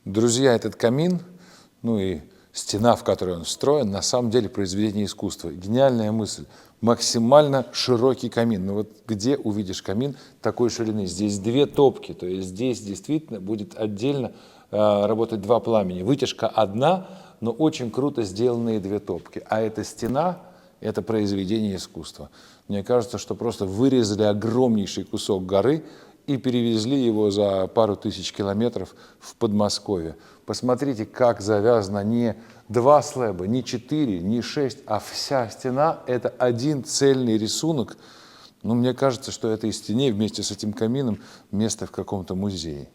Друзья, этот камин, ну и стена, в которой он встроен, на самом деле произведение искусства. Гениальная мысль. Максимально широкий камин. Ну вот где увидишь камин такой ширины? Здесь две топки, то есть здесь действительно будет отдельно работать два пламени. Вытяжка одна, но очень круто сделанные две топки. А эта стена – это произведение искусства. Мне кажется, что просто вырезали огромнейший кусок горы и перевезли его за пару тысяч километров в Подмосковье. Посмотрите, как завязано не два слэба, не 4, не 6, а вся стена – это один цельный рисунок. Ну, мне кажется, что этой стене вместе с этим камином место в каком-то музее.